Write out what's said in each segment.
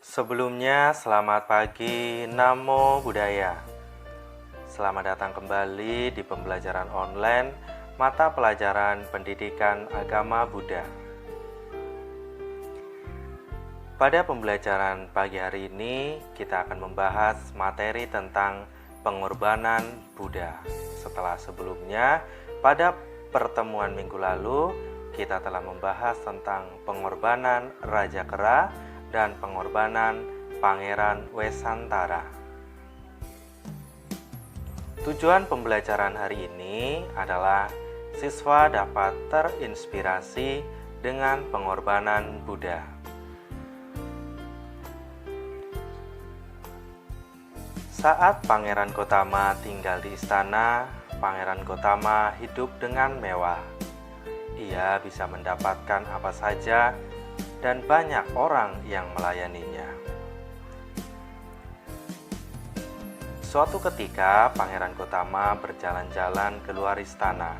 Sebelumnya, selamat pagi, Namo Buddhaya. Selamat datang kembali di pembelajaran online mata pelajaran Pendidikan Agama Buddha. Pada pembelajaran pagi hari ini, kita akan membahas materi tentang pengorbanan Buddha. Setelah sebelumnya, pada pertemuan minggu lalu, kita telah membahas tentang pengorbanan Raja Kera dan pengorbanan Pangeran Wesantara. Tujuan pembelajaran hari ini adalah siswa dapat terinspirasi dengan pengorbanan Buddha. Saat Pangeran Gotama tinggal di istana, Pangeran Gotama hidup dengan mewah. Ia bisa mendapatkan apa saja dan banyak orang yang melayaninya. Suatu ketika, Pangeran Gotama berjalan-jalan keluar istana,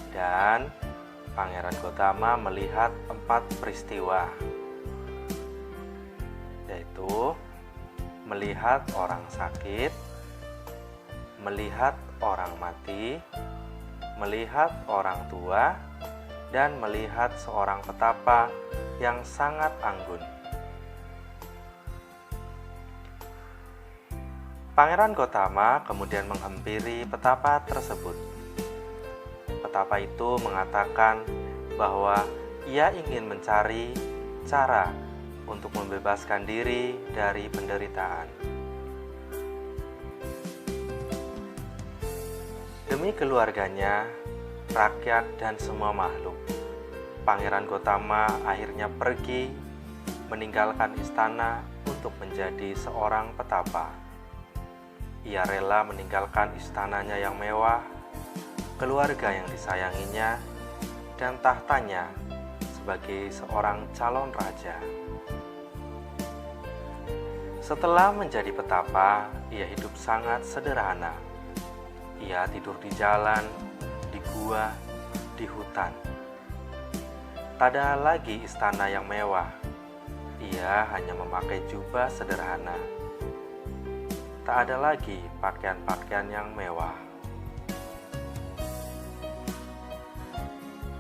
dan Pangeran Gotama melihat 4 peristiwa, yaitu melihat orang sakit, melihat orang mati, melihat orang tua, dan melihat seorang petapa yang sangat anggun. Pangeran Gotama kemudian menghampiri petapa tersebut. Petapa itu mengatakan bahwa ia ingin mencari cara untuk membebaskan diri dari penderitaan. Demi keluarganya, rakyat, dan semua makhluk, Pangeran Gotama akhirnya pergi meninggalkan istana untuk menjadi seorang petapa. Ia rela meninggalkan istananya yang mewah, keluarga yang disayanginya, dan tahtanya sebagai seorang calon raja. Setelah menjadi petapa, ia hidup sangat sederhana. Ia tidur di jalan, di gua, di hutan. Tak ada lagi istana yang mewah. Ia hanya memakai jubah sederhana. Tak ada lagi pakaian-pakaian yang mewah.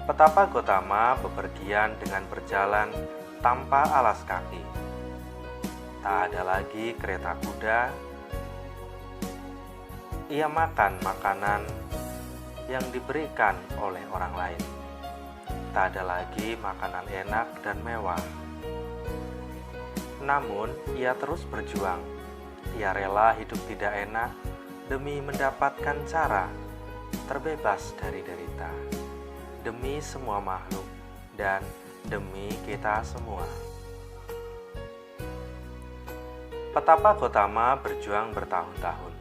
Petapa Gotama bepergian dengan berjalan tanpa alas kaki. Tak ada lagi kereta kuda. Ia makan makanan yang diberikan oleh orang lain. Tak ada lagi makanan enak dan mewah. Namun, ia terus berjuang. Ia rela hidup tidak enak demi mendapatkan cara terbebas dari derita, demi semua makhluk dan demi kita semua. Petapa Gotama berjuang bertahun-tahun.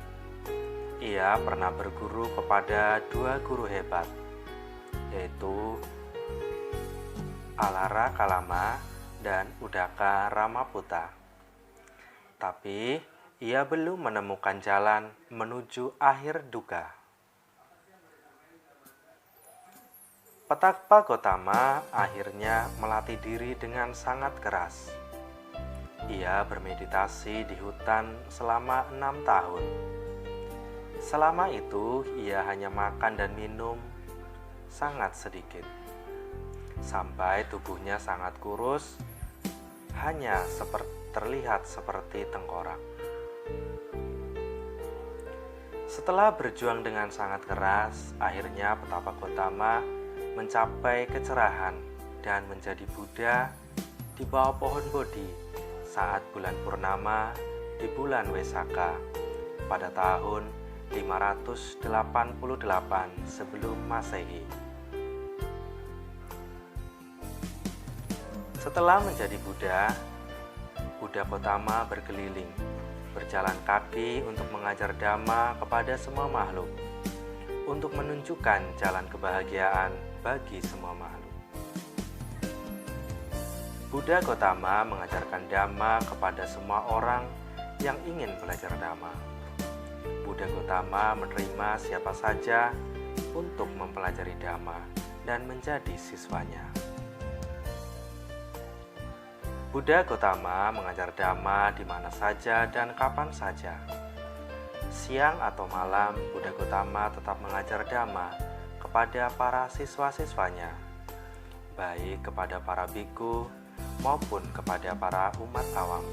Ia pernah berguru kepada 2 guru hebat, yaitu Alara Kalama dan Udaka Ramaputa. Tapi ia belum menemukan jalan menuju akhir duka. Petapa Gotama akhirnya melatih diri dengan sangat keras. Ia bermeditasi di hutan selama 6 tahun. Selama itu, ia hanya makan dan minum sangat sedikit. Sampai tubuhnya sangat kurus, hanya terlihat seperti tengkorak. Setelah berjuang dengan sangat keras, akhirnya Petapa Gotama mencapai kecerahan dan menjadi Buddha di bawah pohon Bodhi saat bulan purnama di bulan Wesaka pada tahun 588 sebelum Masehi. Setelah menjadi Buddha, Buddha Gotama berkeliling, berjalan kaki untuk mengajar Dhamma kepada semua makhluk, untuk menunjukkan jalan kebahagiaan bagi semua makhluk. Buddha Gotama mengajarkan Dhamma kepada semua orang yang ingin belajar Dhamma. Buddha Gotama menerima siapa saja untuk mempelajari Dhamma dan menjadi siswanya. Buddha Gautama mengajar Dhamma di mana saja dan kapan saja. Siang atau malam, Buddha Gautama tetap mengajar Dhamma kepada para siswa-siswanya, baik kepada para biku maupun kepada para umat awam.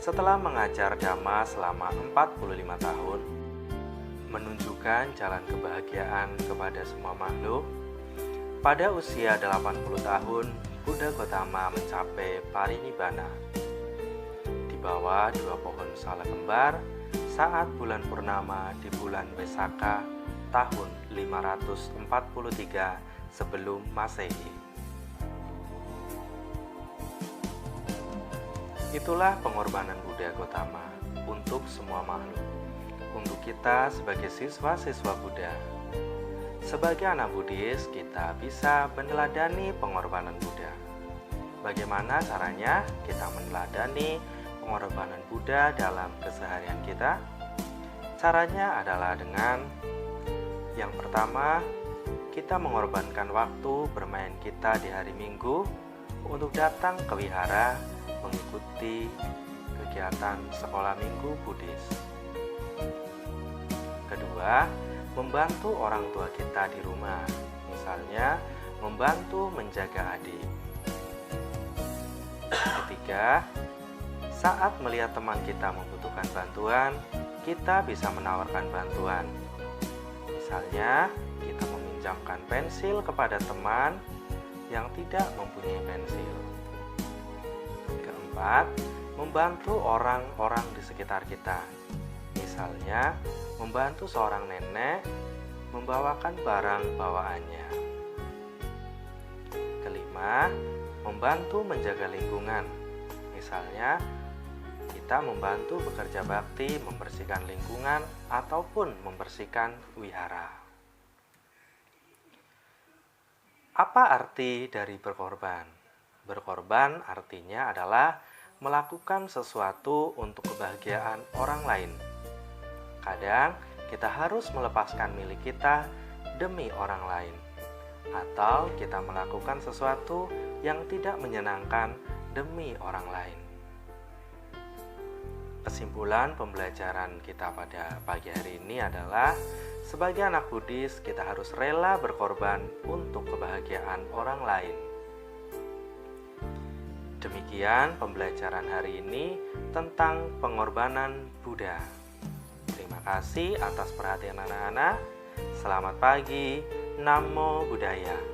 Setelah mengajar Dhamma selama 45 tahun, menunjukkan jalan kebahagiaan kepada semua makhluk, pada usia 80 tahun, Buddha Gautama mencapai parinibbana di bawah dua pohon salak kembar saat bulan purnama di bulan Besaka tahun 543 sebelum Masehi. Itulah pengorbanan Buddha Gautama untuk semua makhluk, untuk kita sebagai siswa-siswa Buddha. Sebagai anak Buddhis, kita bisa meneladani pengorbanan Buddha. Bagaimana caranya kita meneladani pengorbanan Buddha dalam keseharian kita? Caranya adalah dengan yang pertama, kita mengorbankan waktu bermain kita di hari Minggu untuk datang ke wihara mengikuti kegiatan sekolah minggu Buddhis. Kedua, membantu orang tua kita di rumah, misalnya membantu menjaga adik. Ketiga, saat melihat teman kita membutuhkan bantuan, kita bisa menawarkan bantuan. Misalnya, kita meminjamkan pensil kepada teman yang tidak mempunyai pensil. Keempat, membantu orang-orang di sekitar kita. Misalnya, membantu seorang nenek membawakan barang bawaannya. Kelima, membantu menjaga lingkungan. Misalnya, kita membantu bekerja bakti membersihkan lingkungan ataupun membersihkan wihara. Apa arti dari berkorban? Berkorban artinya adalah melakukan sesuatu untuk kebahagiaan orang lain. Kadang kita harus melepaskan milik kita demi orang lain, atau kita melakukan sesuatu yang tidak menyenangkan demi orang lain. Kesimpulan pembelajaran kita pada pagi hari ini adalah sebagai anak Buddhis, kita harus rela berkorban untuk kebahagiaan orang lain. Demikian pembelajaran hari ini tentang pengorbanan Buddha. Terima kasih atas perhatian anak-anak. Selamat pagi. Namo Buddhaya.